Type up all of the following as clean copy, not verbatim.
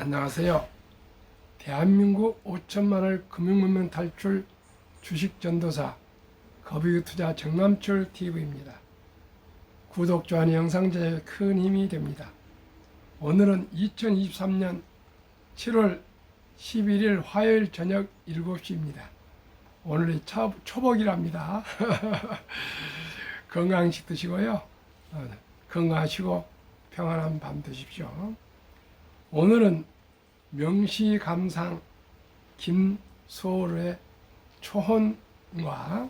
안녕하세요. 대한민국 5천만을 금융문명 탈출 주식전도사 거비투자 정남철 TV입니다. 구독, 좋아요, 영상 제작에 큰 힘이 됩니다. 오늘은 2023년 7월 11일 화요일 저녁 7시입니다. 오늘이 초복이랍니다. 건강식 드시고요. 건강하시고 평안한 밤 되십시오. 오늘은 명시감상 김소월의 초혼과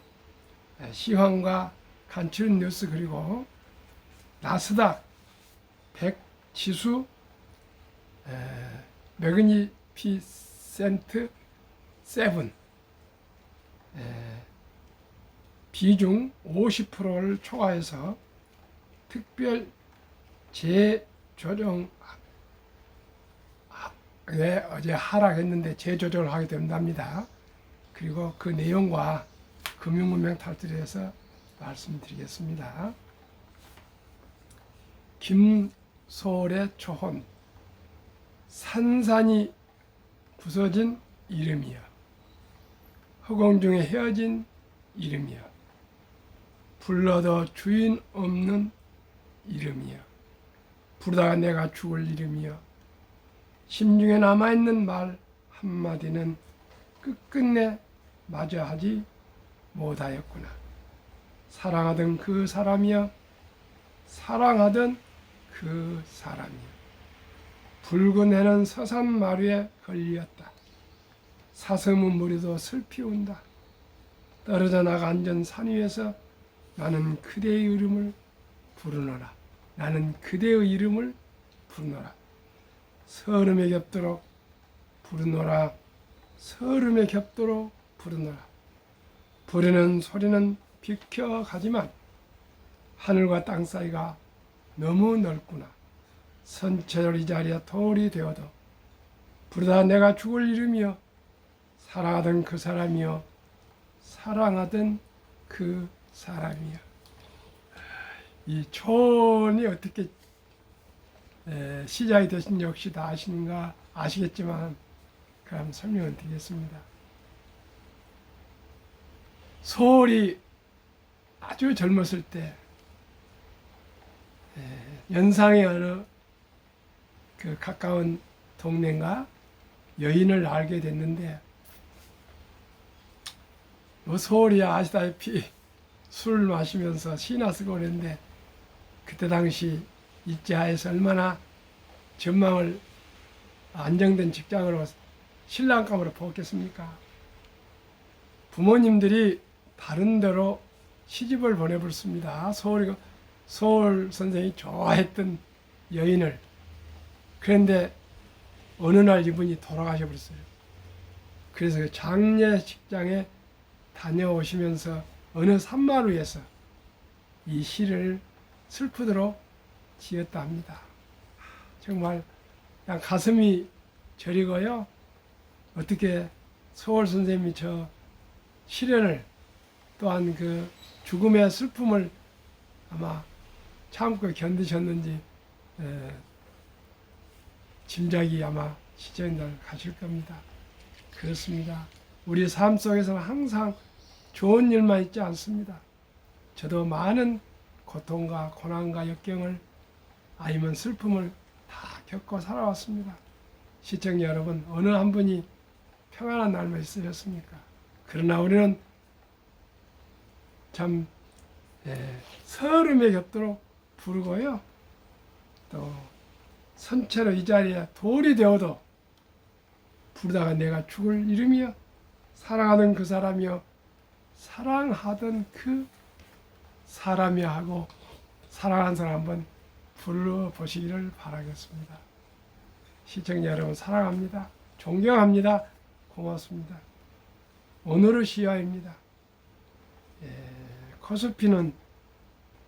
시황과 간추린 뉴스, 그리고 나스닥 100 지수 매그니피센트 7 비중 50%를 초과해서 특별 재조정 어제 하락했는데 재조정을 하게 된답니다. 그리고 그 내용과 금융문명 탈출에서 말씀드리겠습니다. 김소월의 초혼, 산산이 부서진 이름이여, 허공 중에 헤어진 이름이여, 불러도 주인 없는 이름이여, 부르다가 내가 죽을 이름이여, 심중에 남아있는 말 한마디는 끝끝내 마주하지 못하였구나. 사랑하던 그 사람이여, 사랑하던 그 사람이여, 붉은 해는 서산마루에 걸렸다. 사슴은 무리도 슬피 운다. 떨어져 나가 앉은 산 위에서 나는 그대의 이름을 부르노라. 나는 그대의 이름을 부르노라. 서름에 겹도록 부르노라. 서름에 겹도록 부르노라. 부르는 소리는 비켜가지만 하늘과 땅 사이가 너무 넓구나. 선체절 이 자리에 돌이 되어도 부르다 내가 죽을 이름이여, 사랑하던 그 사람이여, 사랑하던 그 사람이여. 이 초혼이 어떻게 시작이 되신 역시 다 아시겠지만 그럼 설명을 드리겠습니다. 소월이 아주 젊었을 때 연상의 어느 그 가까운 동네인가 여인을 알게 됐는데, 소월이 아시다시피 술을 마시면서 시나 쓰고 그랬는데, 그때 당시 입지하에서 얼마나 전망을 안정된 직장으로 신랑감으로 보았겠습니까? 부모님들이 다른 데로 시집을 보내버렸습니다. 소월 선생이 좋아했던 여인을. 그런데 어느 날 이분이 돌아가셔버렸어요. 그래서 그 장례 직장에 다녀오시면서 어느 산마루에서 이 시를 슬프도록 지었다 합니다. 정말 그냥 가슴이 저리고요. 어떻게 소월 선생님이 저 시련을, 또한 그 죽음의 슬픔을 아마 참고 견디셨는지 짐작이 아마 시절이 날 가실 겁니다. 그렇습니다. 우리 삶 속에서는 항상 좋은 일만 있지 않습니다. 저도 많은 고통과 고난과 역경을, 아니면 슬픔을 다 겪고 살아왔습니다. 시청자 여러분, 어느 한 분이 평안한 날만 있으셨습니까? 그러나 우리는 참 서름에 겹도록 부르고요. 또 선체로 이 자리에 돌이 되어도 부르다가 내가 죽을 이름이여, 사랑하던 그 사람이여, 사랑하던 그 사람이여 하고 사랑하는 사람 한번 불러보시기를 바라겠습니다. 시청자 여러분, 사랑합니다. 존경합니다. 고맙습니다. 오늘의 시야입니다. 코스피는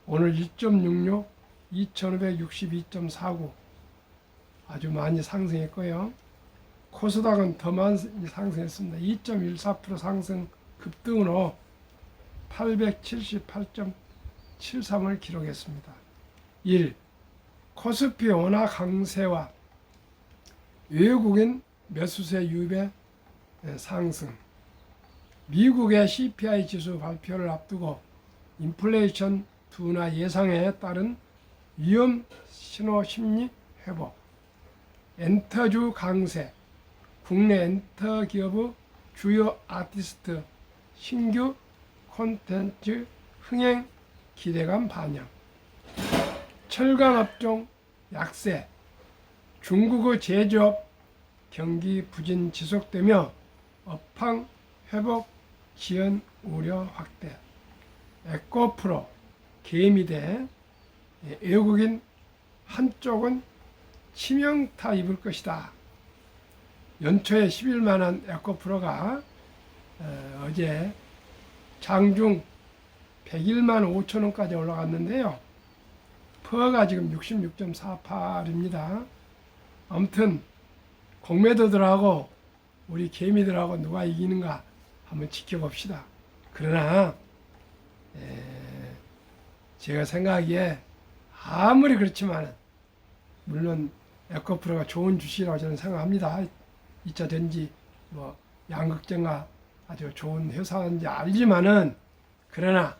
오늘 1.66, 2562.49 아주 많이 상승했고요. 코스닥은 더 많이 상승했습니다. 2.14% 상승 급등으로 878.73을 기록했습니다. 1. 코스피 원화 강세와 외국인 매수세 유입의 상승, 미국의 CPI 지수 발표를 앞두고 인플레이션 둔화 예상에 따른 위험 신호 심리 회복, 엔터주 강세, 국내 엔터 기업의 주요 아티스트 신규 콘텐츠 흥행 기대감 반영, 철강 업종 약세, 중국의 제조업 경기 부진 지속되며 업황 회복 지연 우려 확대, 에코프로 개미대 외국인 한쪽은 치명타 입을 것이다. 연초에 11만원 에코프로가 어제 장중 101만 5천원까지 올라갔는데요. 퍼가 지금 66.48입니다. 아무튼 공매도들하고 우리 개미들하고 누가 이기는가 한번 지켜봅시다. 그러나 제가 생각하기에 아무리 그렇지만 물론 에코프로가 좋은 주식이라고 저는 생각합니다. 2차 전지 뭐 양극재가 아주 좋은 회사인지 알지만은 그러나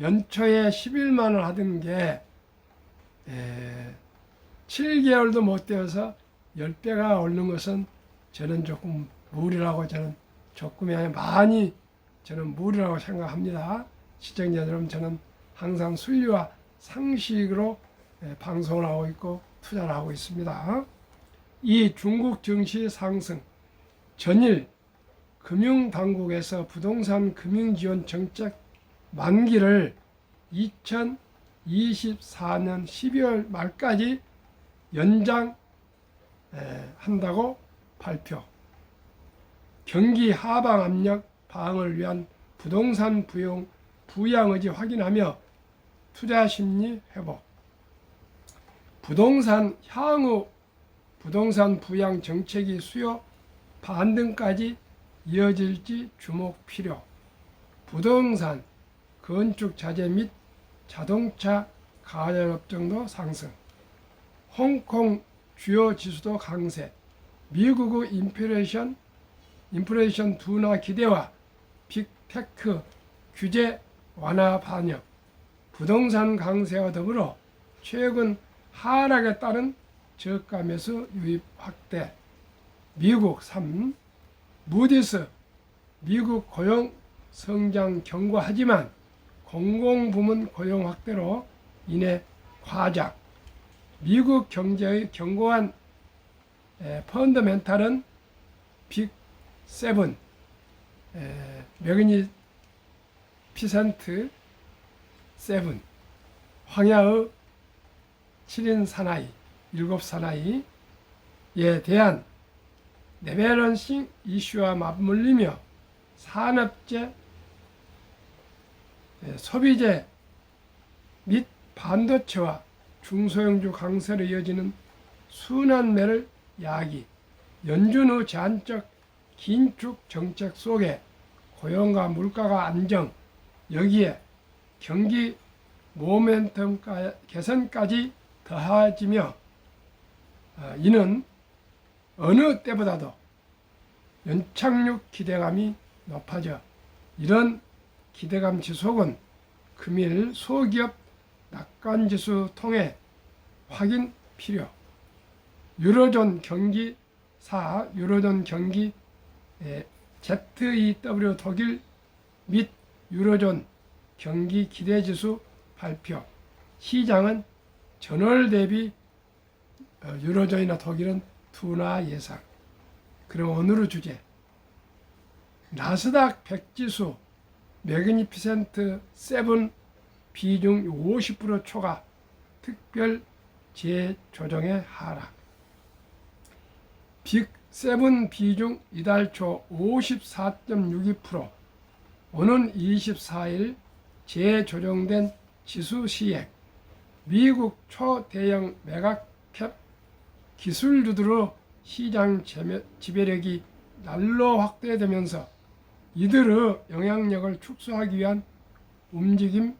연초에 11만원 하던 게 7개월도 못 되어서 10배가 오르는 것은 저는 조금 무리라고 저는 조금이 아니라 많이 저는 무리라고 생각합니다. 시청자 여러분, 저는 항상 순리와 상식으로 방송을 하고 있고 투자를 하고 있습니다. 이 중국 증시 상승, 전일 금융당국에서 부동산 금융지원 정책 만기를 2024년 12월 말까지 연장한다고 발표. 경기 하방 압력 방어를 위한 부동산 부양 의지 확인하며 투자 심리 회복. 향후 부동산 부양 정책이 수요 반등까지 이어질지 주목 필요. 부동산, 건축 자재 및 자동차 가전업종도 상승. 홍콩 주요 지수도 강세. 미국의 인플레이션 둔화 기대와 빅테크 규제 완화 반영. 부동산 강세와 더불어 최근 하락에 따른 저가 매수 유입 확대. 미국 3. 무디스 미국 고용 성장 경고하지만 공공부문 고용 확대로 인해 과작. 미국 경제의 견고한 펀더멘탈은 빅7 매그니피센트 7 황야의 7인 사나이 7 사나이에 대한 레밸런싱 이슈와 맞물리며 산업재, 소비재 및 반도체와 중소형주 강세로 이어지는 순환매를 야기. 연준의 제한적 긴축 정책 속에 고용과 물가가 안정, 여기에 경기 모멘텀 개선까지 더해지며 이는 어느 때보다도 연착륙 기대감이 높아져 이런 기대감 지속은 금일 소기업 낙관지수 통해 확인 필요. 유로존 경기 ZEW 독일 및 유로존 경기 기대지수 발표. 시장은 전월 대비 유로존이나 독일은 둔화 예상. 그럼 오늘의 주제, 나스닥 100지수 매그니피센트 7 비중 50% 초과 특별 재조정의 하락. 빅7 비중 이달 초 54.62%. 오는 24일 재조정된 지수 시액. 미국 초대형 메가캡 기술주들의 시장 지배력이 날로 확대되면서 이들의 영향력을 축소하기 위한 움직임이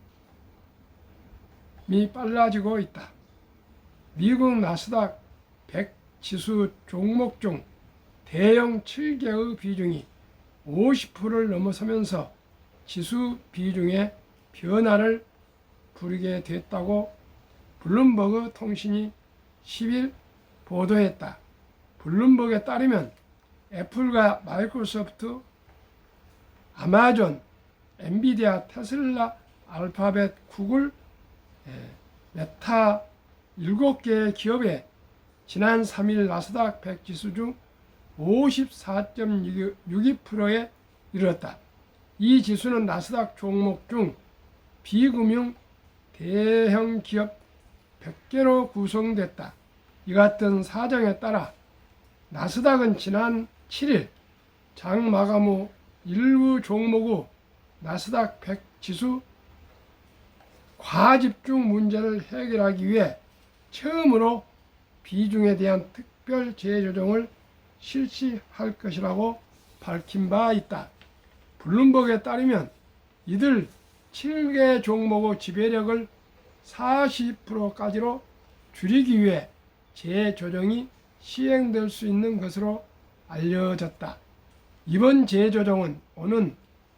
빨라지고 있다. 미국 나스닥 100 지수 종목 중 대형 7개의 비중이 50%를 넘어서면서 지수 비중의 변화를 부리게 됐다고 블룸버그 통신이 10일 보도했다. 블룸버그에 따르면 애플과 마이크로소프트, 아마존, 엔비디아, 테슬라, 알파벳, 구글, 메타 7개의 기업에 지난 3일 나스닥 100 지수 중 54.62%에 이르렀다. 이 지수는 나스닥 종목 중 비금융 대형 기업 100개로 구성됐다. 이 같은 사정에 따라 나스닥은 지난 7일 장 마감 후 일부 종목 후 나스닥 100 지수 과집중 문제를 해결하기 위해 처음으로 비중에 대한 특별 재조정을 실시할 것이라고 밝힌 바 있다. 블룸버그에 따르면 이들 7개 종목의 지배력을 40%까지로 줄이기 위해 재조정이 시행될 수 있는 것으로 알려졌다. 이번 재조정은 오는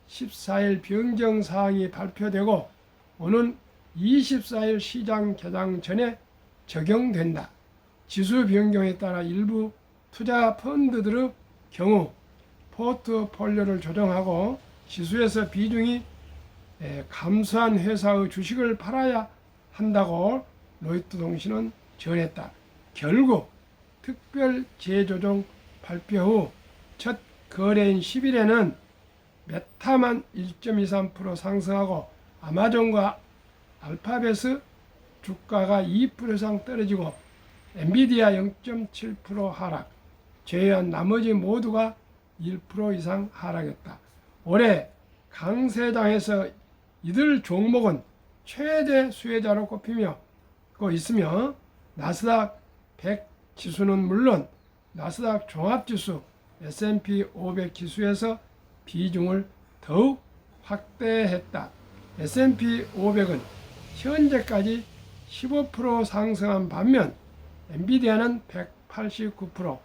14일 변경사항이 발표되고 오는 24일 시장 개장 전에 적용된다. 지수 변경에 따라 일부 투자 펀드들의 경우 포트폴리오를 조정하고 지수에서 비중이 감소한 회사의 주식을 팔아야 한다고 로이터 통신은 전했다. 결국 특별 재조정 발표 후 첫 거래인 10일에는 메타만 1.23% 상승하고 아마존과 알파벳의 주가가 2% 이상 떨어지고 엔비디아 0.7% 하락, 제외한 나머지 모두가 1% 이상 하락했다. 올해 강세장에서 이들 종목은 최대 수혜자로 꼽히며 있으며 나스닥 100 지수는 물론 나스닥 종합지수 S&P 500 지수에서 비중을 더욱 확대했다. S&P 500은 현재까지 15% 상승한 반면 엔비디아는 189%,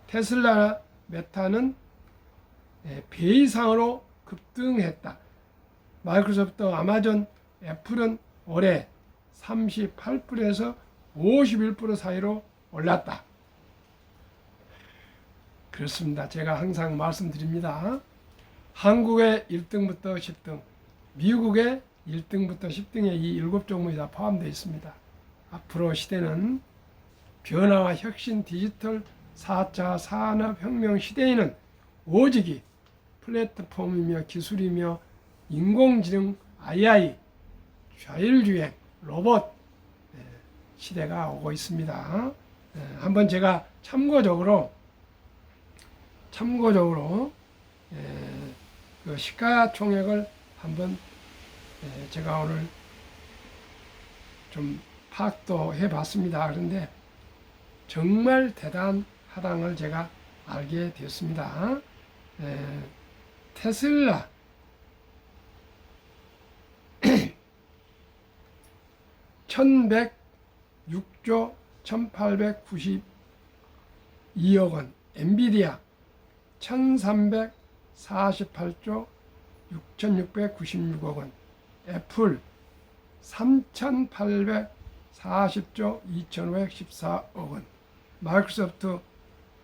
테슬라, 메타는 배 이상으로 급등했다. 마이크로소프트, 아마존, 애플은 올해 38%에서 51% 사이로 올랐다. 그렇습니다. 제가 항상 말씀드립니다. 한국의 1등부터 10등, 미국의 1등부터 10등의 이 7종목이 다 포함되어 있습니다. 앞으로 시대는 변화와 혁신 디지털 4차 산업혁명 시대에는 오직이 플랫폼이며 기술이며 인공지능, AI, 자율주행, 로봇 시대가 오고 있습니다. 한번 제가 참고적으로 그 시가총액을 한번 제가 오늘 좀 파악도 해봤습니다. 그런데 정말 대단하다는 걸 제가 알게 됐습니다. 테슬라 1106조 1892억 원, 엔비디아 1348조 6696억 원, 애플 3840조 2514억 원, 마이크로소프트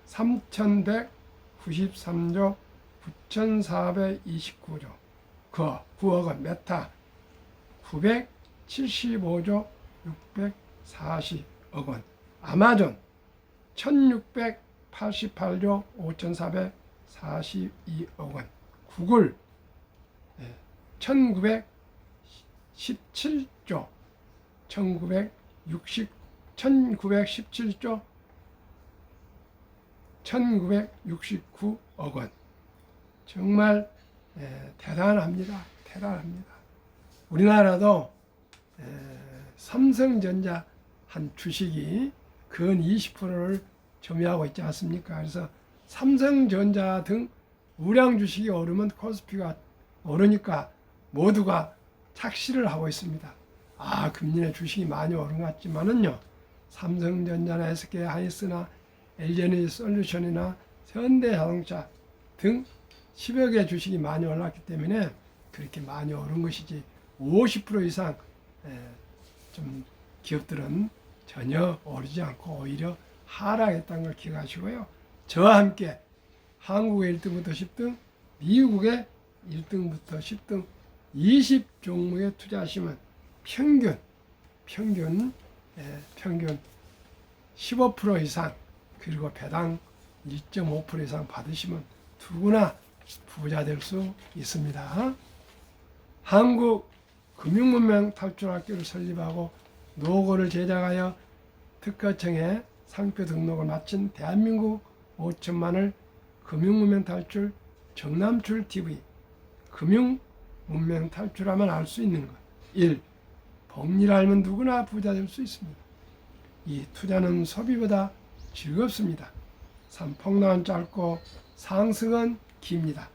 3193조 9429조 9억 원, 메타 975조 640억 원, 아마존 1688조 5442억 원, 구글 1917조 1917조 1969억 원. 정말 대단합니다. 우리나라도 삼성전자 한 주식이 근 20%를 점유하고 있지 않습니까? 그래서 삼성전자 등 우량 주식이 오르면 코스피가 오르니까 모두가 착시를 하고 있습니다. 금년에 주식이 많이 오른 것 같지만은요, 삼성전자나 SK 하이닉스나 LG 솔루션이나 현대자동차 등 10여 개 주식이 많이 올랐기 때문에 그렇게 많이 오른 것이지 50% 이상 좀 기업들은 전혀 오르지 않고 오히려 하락했다는 걸 기억하시고요. 저와 함께 한국의 1등부터 10등, 미국의 1등부터 10등 20종목에 투자하시면 평균 15% 이상 그리고 배당 1.5% 이상 받으시면 누구나 부자 될 수 있습니다. 한국 금융문명 탈출학교를 설립하고 노고를 제작하여 특허청에 상표 등록을 마친 대한민국 5천만을 금융문명 탈출 정남출 TV 금융문명 탈출하면 알 수 있는 것. 1. 복리를 알면 누구나 부자 될 수 있습니다. 2. 투자는 소비보다 즐겁습니다. 3. 폭락은 짧고 상승은 깁니다.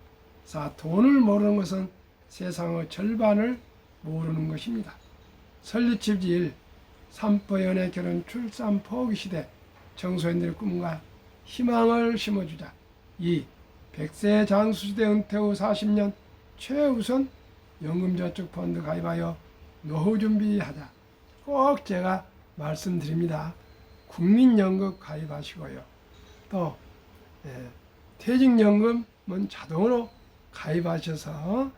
4. 돈을 모르는 것은 세상의 절반을 모르는 것입니다. 설립집지 1. 산포 연애 결혼 출산 포기 시대 청소년들의 꿈과 희망을 심어주자. 2. 100세 장수시대 은퇴 후 40년 최우선 연금저축펀드 가입하여 노후 준비하자. 꼭 제가 말씀드립니다. 국민연금 가입하시고요. 또 퇴직연금은 자동으로 가입하셔서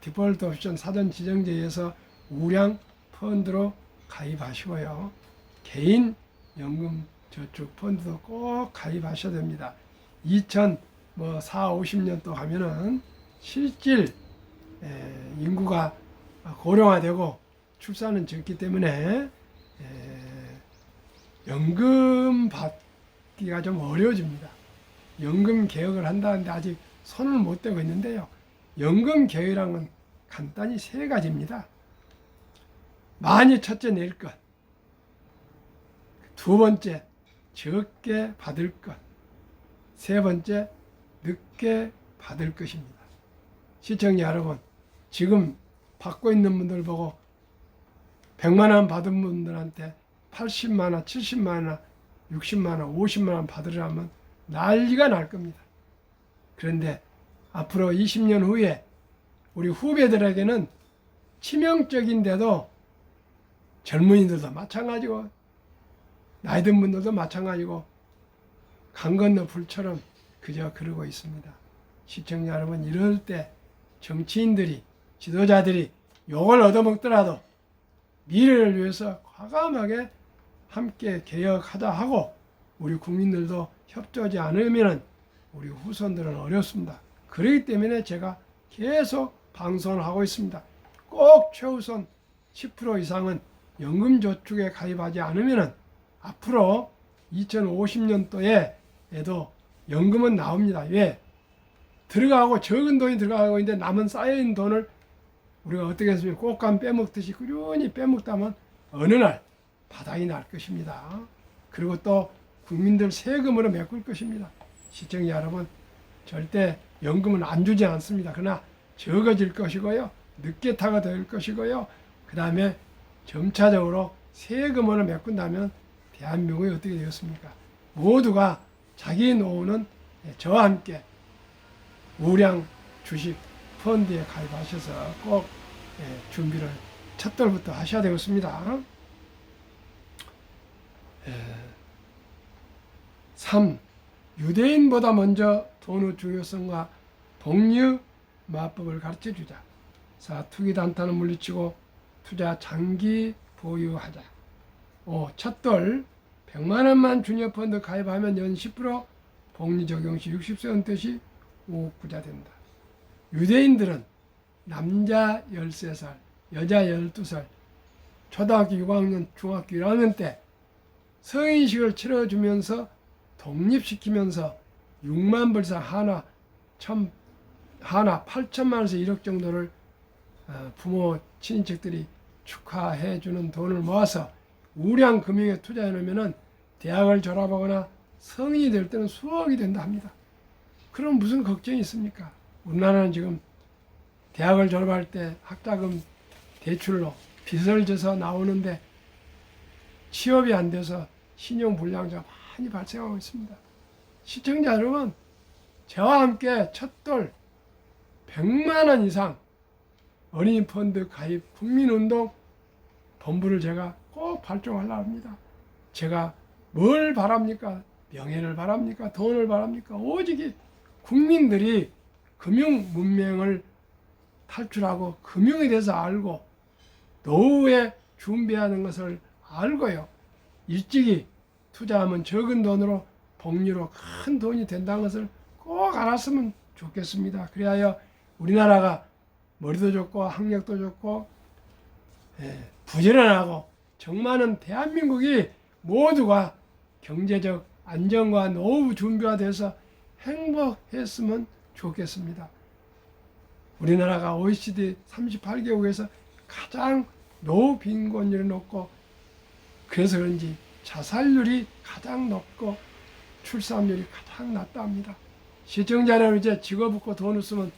디폴트 옵션 사전 지정제에서 우량 펀드로 가입하시고요. 개인 연금 저축 펀드도 꼭 가입하셔야 됩니다. 50년 또 가면은 실질 인구가 고령화되고 출산은 적기 때문에 연금 받기가 좀 어려워집니다. 연금 개혁을 한다는데 아직 손을 못 대고 있는데요. 연금 개혁이란 건 간단히 세 가지입니다. 많이 첫째 낼 것, 두 번째 적게 받을 것, 세 번째 늦게 받을 것입니다. 시청자 여러분, 지금 받고 있는 분들 보고 100만 원 받은 분들한테 80만 원, 70만 원, 60만 원, 50만 원 받으려면 난리가 날 겁니다. 그런데 앞으로 20년 후에 우리 후배들에게는 치명적인데도 젊은이들도 마찬가지고 나이 든 분들도 마찬가지고 강 건너 불처럼 그저 그러고 있습니다. 시청자 여러분, 이럴 때 정치인들이 지도자들이 욕을 얻어먹더라도 미래를 위해서 과감하게 함께 개혁하자 하고 우리 국민들도 협조하지 않으면 우리 후손들은 어렵습니다. 그렇기 때문에 제가 계속 방송을 하고 있습니다. 꼭 최우선 10% 이상은 연금저축에 가입하지 않으면 앞으로 2050년도에도 연금은 나옵니다. 왜? 들어가고 적은 돈이 들어가고 있는데 남은 쌓여있는 돈을 우리가 어떻게 했으면 꽃감 빼먹듯이 꾸준히 빼먹다면 어느 날 바닥이 날 것입니다. 그리고 또 국민들 세금으로 메꿀 것입니다. 시청자 여러분, 절대 연금은 안 주지 않습니다. 그러나 적어질 것이고요. 늦게 타가 될 것이고요. 그 다음에 점차적으로 세금으로 메꾼다면 대한민국이 어떻게 되었습니까? 모두가 자기 노후는 저와 함께 우량 주식 펀드에 가입하셔서 꼭 준비를 첫돌부터 하셔야 되겠습니다. 3. 유대인보다 먼저 돈의 중요성과 복리 마법을 가르쳐주자. 4. 투기 단타는 물리치고 투자 장기 보유하자. 5. 첫돌 100만 원만 주니어 펀드 가입하면 연 10% 복리 적용 시 60세 은퇴 시 5억 부자 된다. 유대인들은 남자 13살, 여자 12살, 초등학교 6학년, 중학교 1학년 때 성인식을 치러주면서 독립시키면서 6만 불상 하나 8천만 원에서 1억 정도를 부모 친인척들이 축하해주는 돈을 모아서 우량 금융에 투자해 놓으면 대학을 졸업하거나 성인이 될 때는 수억이 된다 합니다. 그럼 무슨 걱정이 있습니까? 우리나라는 지금 대학을 졸업할 때 학자금 대출로 빚을 져서 나오는데 취업이 안 돼서 신용불량자가 많이 발생하고 있습니다. 시청자 여러분, 저와 함께 첫돌 100만 원 이상 어린이 펀드 가입 국민운동 본부를 제가 꼭 발족하려고 합니다. 제가 뭘 바랍니까? 명예를 바랍니까? 돈을 바랍니까? 오직 국민들이 금융 문명을 탈출하고 금융에 대해서 알고 노후에 준비하는 것을 알고요. 일찍이 투자하면 적은 돈으로 복리로 큰 돈이 된다는 것을 꼭 알았으면 좋겠습니다. 그리하여 우리나라가 머리도 좋고 학력도 좋고 부지런하고 정 많은 대한민국이 모두가 경제적 안정과 노후 준비가 돼서 행복했으면 좋겠습니다. 우리나라가 OECD 38개국에서 가장 노후 빈곤율이 높고 그래서 그런지 자살률이 가장 높고 출산율이 가장 낮다 합니다. 시청자는 이제 직업 없고 돈 없으면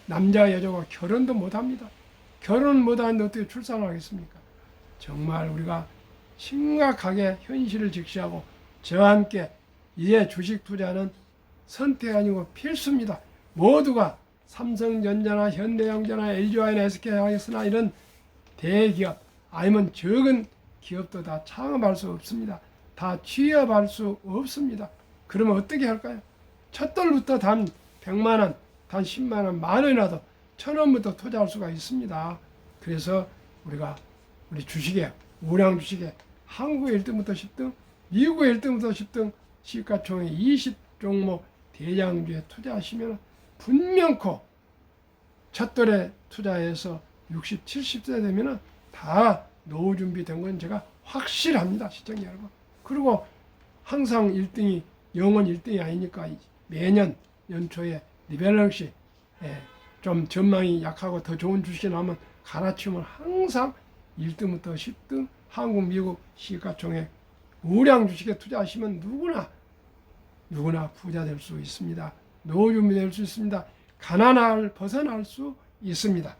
남자 여자가 결혼도 못합니다. 결혼 못하는데 어떻게 출산을 하겠습니까? 정말 우리가 심각하게 현실을 직시하고 저와 함께 이제 주식 투자는 선택 아니고 필수입니다. 모두가 삼성전자나 현대영자나 LG화이나 SK하이닉스나 이런 대기업 아니면 적은 기업도 다 창업할 수 없습니다. 다 취업할 수 없습니다. 그러면 어떻게 할까요? 첫 돌부터 단 100만 원, 단 10만 원, 만 원이라도 1,000원부터 투자할 수가 있습니다. 그래서 우리가 우리 주식에 우량 주식에 한국의 1등부터 10등, 미국의 1등부터 10등 시가총액 20종목 대장주에 투자하시면 분명코 첫 돌에 투자해서 60, 70세 되면 다 노후 준비된 건 제가 확실합니다. 시청자 여러분. 그리고 항상 1등이 영원 1등이 아니니까 매년 연초에 리밸런스 좀 전망이 약하고 더 좋은 주식이 나오면 갈아치우면 항상 1등부터 10등 한국, 미국 시가총액 우량 주식에 투자하시면 누구나 부자 될 수 있습니다. 노후 준비될 수 있습니다. 가난을 벗어날 수 있습니다.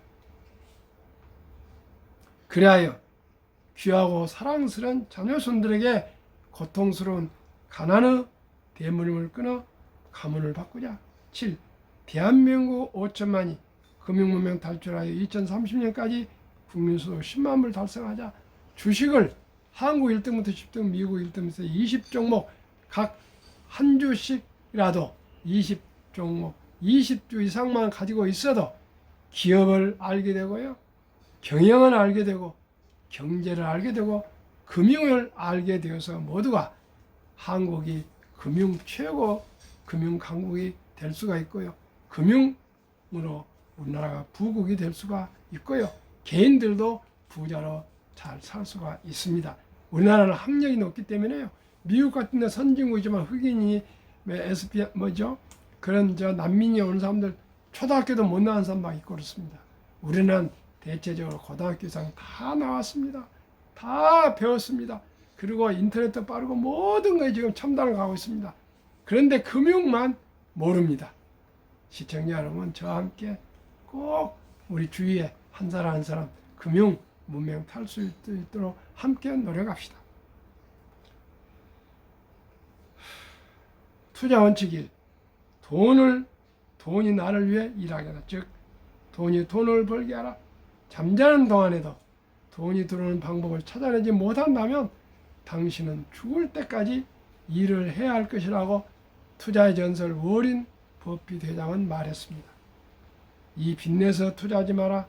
그리하여 귀하고 사랑스러운 자녀손들에게 고통스러운 가난의 대물림을 끊어 가문을 바꾸자. 7. 대한민국 5천만이 금융문명 탈출하여 2030년까지 국민소득 10만 불 달성하자. 주식을 한국 1등부터 10등, 미국 1등부터 20종목 각 한 주씩이라도 20종목, 20주 이상만 가지고 있어도 기업을 알게 되고요. 경영을 알게 되고 경제를 알게 되고 금융을 알게 되어서 모두가 한국이 금융 최고 금융 강국이 될 수가 있고요. 금융으로 우리나라가 부국이 될 수가 있고요. 개인들도 부자로 잘 살 수가 있습니다. 우리나라는 학력이 높기 때문에요. 미국 같은 데 선진국이지만 흑인이 SP 그런 난민이 오는 사람들 초등학교도 못 나온 사람 막 있고 그렇습니다. 우리는 대체적으로 고등학교 이상 다 나왔습니다. 다 배웠습니다. 그리고 인터넷도 빠르고 모든 것이 지금 첨단을 가고 있습니다. 그런데 금융만 모릅니다. 시청자 여러분, 저와 함께 꼭 우리 주위에 한 사람 한 사람 금융 문명 탈 수 있도록 함께 노력합시다. 투자 원칙 1. 돈이 나를 위해 일하게 하다. 즉, 돈이 돈을 벌게 하라. 잠자는 동안에도 돈이 들어오는 방법을 찾아내지 못한다면 당신은 죽을 때까지 일을 해야 할 것이라고 투자의 전설 워린 버핏 회장은 말했습니다. 이 빚내서 투자하지 마라.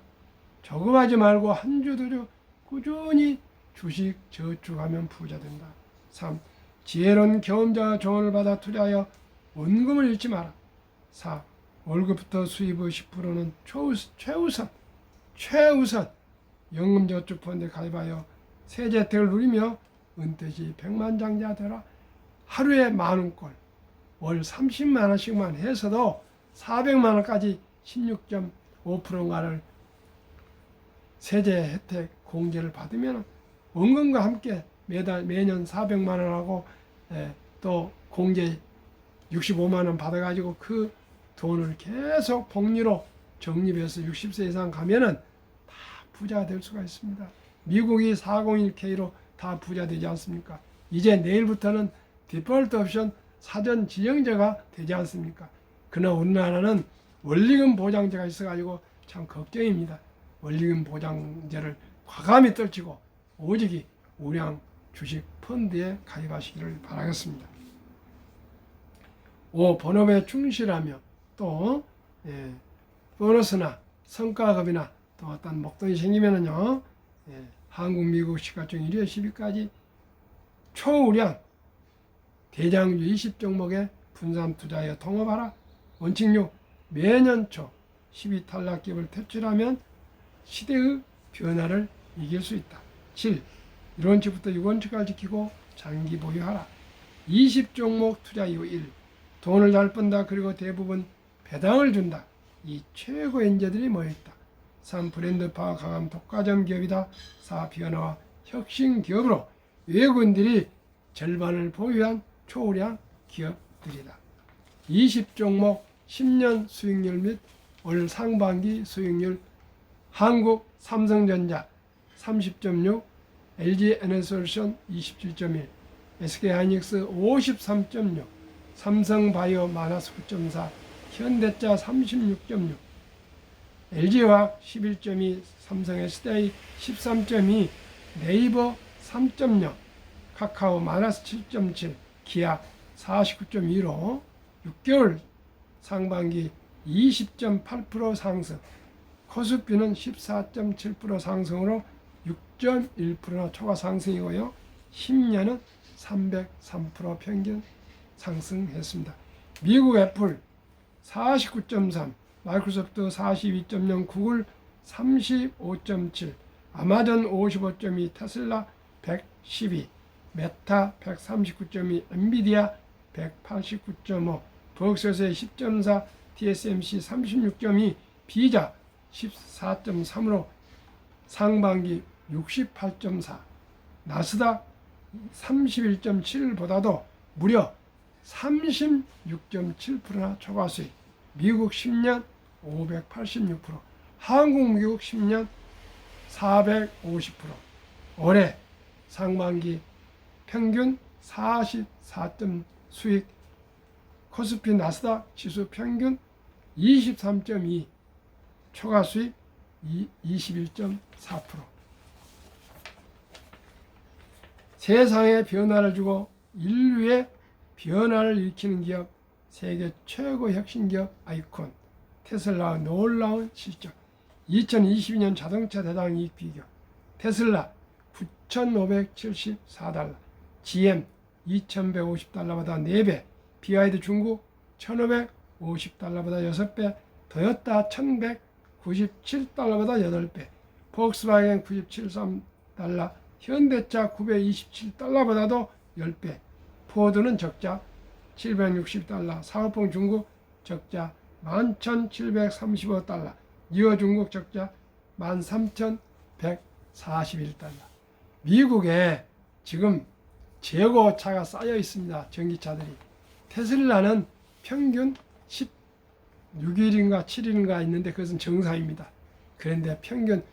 저금하지 말고 한 주 두 주 꾸준히 주식 저축하면 부자 된다. 3. 지혜로운 경험자와 조언을 받아 투자하여 원금을 잃지 마라. 4. 월급부터 수입의 10%는 최우선 연금저축펀드에 가입하여 세제 혜택을 누리며 은퇴 시 백만장자 되라. 하루에 만원꼴, 월 30만 원씩만 해서도 400만 원까지 16.5%인가를 세제 혜택 공제를 받으면 원금과 함께 매년 400만 원하고 또 공제 65만 원 받아가지고 그 돈을 계속 복리로 적립해서 60세 이상 가면은 다 부자가 될 수가 있습니다. 미국이 401k로 다 부자 되지 않습니까? 이제 내일부터는 디폴트 옵션 사전 지정제가 되지 않습니까? 그러나 우리나라는 원리금 보장제가 있어가지고 참 걱정입니다. 원리금 보장제를 과감히 떨치고 오직이 우량 주식 펀드에 가입하시기를 바라겠습니다. 5. 본업에 충실하며 또 보너스나 성과급이나 또 어떤 목돈이 생기면은요, 한국, 미국 시가총 1회 10위까지 초우량 대장주 20종목에 분산 투자하여 통합하라. 원칙 6. 매년 초 10위 탈락기업을 퇴출하면 시대의 변화를 이길 수 있다. 7. 1원칙부터 6원칙까지 지키고 장기 보유하라. 20종목 투자 이후 1. 돈을 잘 번다. 그리고 대부분 배당을 준다. 이 최고의 인재들이 모여있다. 3. 브랜드파와 강한 독과점 기업이다. 4. 변화와 혁신 기업으로 외국인들이 절반을 보유한 초우량 기업들이다. 20종목 10년 수익률 및 올 상반기 수익률 한국 삼성전자 30.6, LG 에너솔루션 27.1, SK하이닉스 53.6, 삼성바이오 마이너스 9.4, 현대차 36.6, LG화학 11.2, 삼성SDI 13.2, 네이버 3.0, 카카오 마이너스 7.7, 기아 49.2로 6개월 상반기 20.8% 상승, 코스피는 14.7% 상승으로 6.1%나 초과 상승이고요. 10년은 303% 평균 상승했습니다. 미국 애플 49.3, 마이크로소프트 42.0, 구글 35.7, 아마존 55.2, 테슬라 112, 메타 139.2, 엔비디아 189.5, 버크셔스의 10.4, TSMC 36.2, 비자 14.3으로 상반기 68.4, 나스닥 31.7보다도 무려 36.7%나 초과 수익, 미국 10년 586%, 한국 미국 10년 450%, 올해 상반기 평균 44점 수익, 코스피 나스닥 지수 평균 23.2, 초과 수익 21.4%. 세상에 변화를 주고 인류의 변화를 일으키는 기업, 세계 최고 혁신 기업 아이콘 테슬라의 놀라운 실적. 2022년 자동차 대당 이익 비교. 테슬라 9,574달러, GM 2,150달러보다 4배, BYD 중국 1,550달러보다 6배, 토요타 1,197달러보다 8배, 폭스바겐 973달러, 현대차 927달러보다도 10배, 포드는 적자 760달러, 사업봉 중국 적자 11,735달러, 니오 중국 적자 13,141달러. 미국에 지금 재고차가 쌓여 있습니다. 전기차들이. 테슬라는 평균 16일인가 7일인가 있는데 그것은 정상입니다. 그런데 평균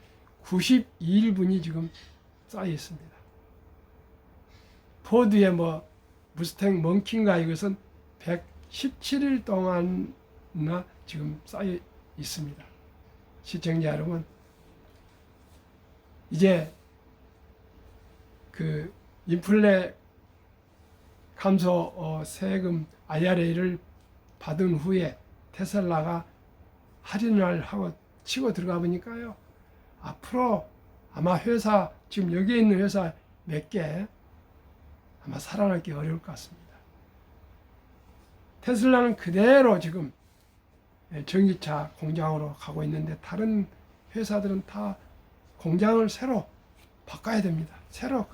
92일분이 지금 쌓여 있습니다. 포드의 무스탱 먼키인가 이것은 117일 동안나 지금 쌓여 있습니다. 시청자 여러분, 이제 그 인플레 감소 세금 IRA를 받은 후에 테슬라가 할인을 하고 치고 들어가 보니까요, 앞으로 아마 회사, 지금 여기에 있는 회사 몇 개 아마 살아남기 어려울 것 같습니다. 테슬라는 그대로 지금 전기차 공장으로 가고 있는데 다른 회사들은 다 공장을 새로 바꿔야 됩니다. 새로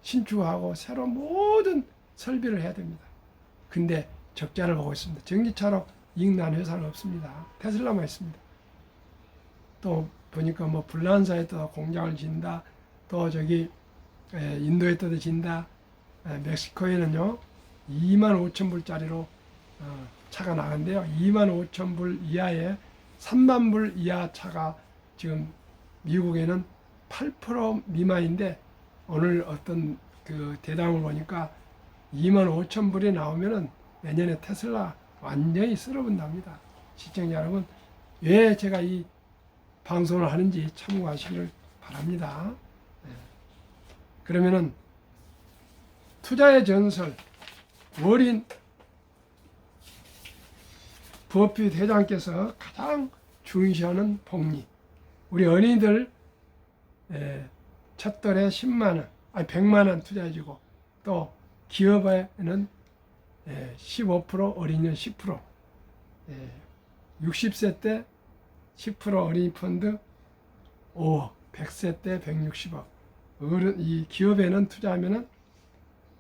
신축하고 새로 모든 설비를 해야 됩니다. 근데 적자를 보고 있습니다. 전기차로 이익 난 회사는 없습니다. 테슬라만 있습니다. 또 보니까 불란사에 또 공장을 진다. 또 저기 인도에 또 진다. 멕시코에는요 25,000불짜리로 차가 나간대요. 25,000불 이하에 30,000불 이하 차가 지금 미국에는 8% 미만인데 오늘 어떤 그 대담을 보니까 2만 5천 불이 나오면은 내년에 테슬라 완전히 쓸어본답니다. 시청자 여러분, 왜 제가 이 방송을 하는지 참고하시기를 바랍니다. 네. 그러면은 투자의 전설 워린 버핏 회장께서 가장 중시하는 복리, 우리 어린이들 첫 달에 10만 원, 아니 100만 원 투자해주고, 또 기업에는 15%, 어린이는 10%, 60세 때 10% 어린이 펀드 5억, 100세 때 160억, 이 기업에는 투자하면은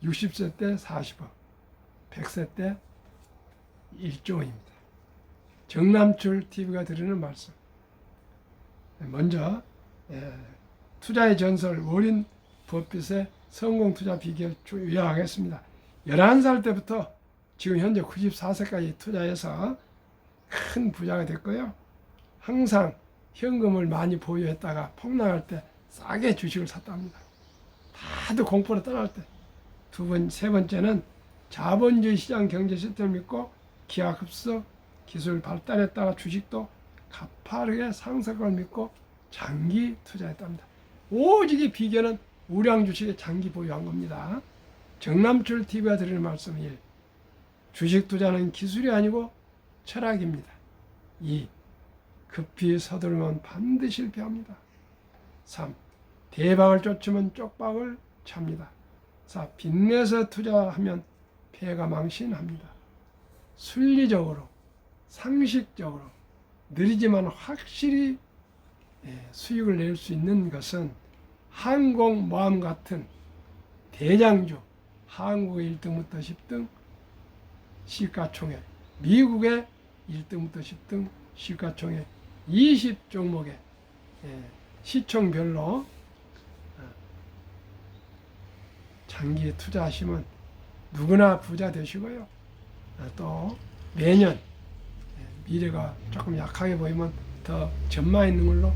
60세 때 40억, 100세 때 1조 원입니다. 정남출 TV가 드리는 말씀. 먼저 투자의 전설 워린 버핏의 성공 투자 비결 요약하겠습니다. 11살 때부터 지금 현재 94세까지 투자해서 큰 부자가 됐고요. 항상 현금을 많이 보유했다가 폭락할 때 싸게 주식을 샀답니다. 다들 공포로 떠날 때. 세 번째는 자본주의 시장 경제 시스템을 믿고 기하급수 기술 발달했다가 주식도 가파르게 상승을 믿고 장기 투자했답니다. 오직 이 비결은 우량 주식에 장기 보유한 겁니다. 정남출 TV가 드리는 말씀 1. 주식 투자는 기술이 아니고 철학입니다. 2. 급히 서두르면 반드시 실패합니다. 3. 대박을 쫓으면 쪽박을 찹니다. 4. 빚내서 투자하면 폐가 망신합니다. 순리적으로, 상식적으로, 느리지만 확실히 수익을 낼 수 있는 것은 항공모함 같은 대장주, 한국의 1등부터 10등 시가총액, 미국의 1등부터 10등 시가총액 20종목의 시총별로 장기 투자하시면 누구나 부자 되시고요. 또 매년 미래가 조금 약하게 보이면 더 전망 있는 걸로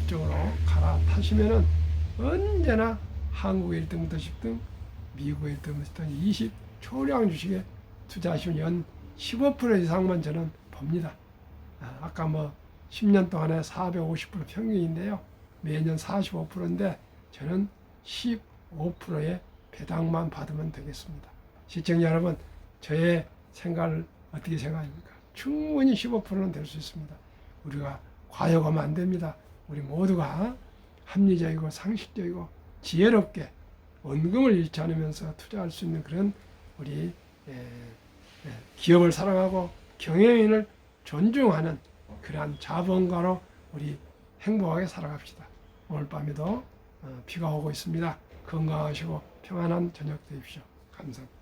쪽으로 갈아타시면은 언제나 한국의 1등부터 10등, 미국의 1등부터 10등 20 초량 주식에 투자하시면 연 15% 이상만 저는 봅니다. 아까 뭐 10년 동안에 450% 평균인데요. 매년 45%인데 저는 15%의 배당만 받으면 되겠습니다. 시청자 여러분, 저의 생각을 어떻게 생각합니까? 충분히 15%는 될 수 있습니다. 우리가 과욕하면 안 됩니다. 우리 모두가 합리적이고 상식적이고 지혜롭게 원금을 잃지 않으면서 투자할 수 있는 그런 우리 기업을 사랑하고 경영인을 존중하는 그러한 자본가로 우리 행복하게 살아갑시다. 오늘 밤에도 비가 오고 있습니다. 건강하시고 평안한 저녁 되십시오. 감사합니다.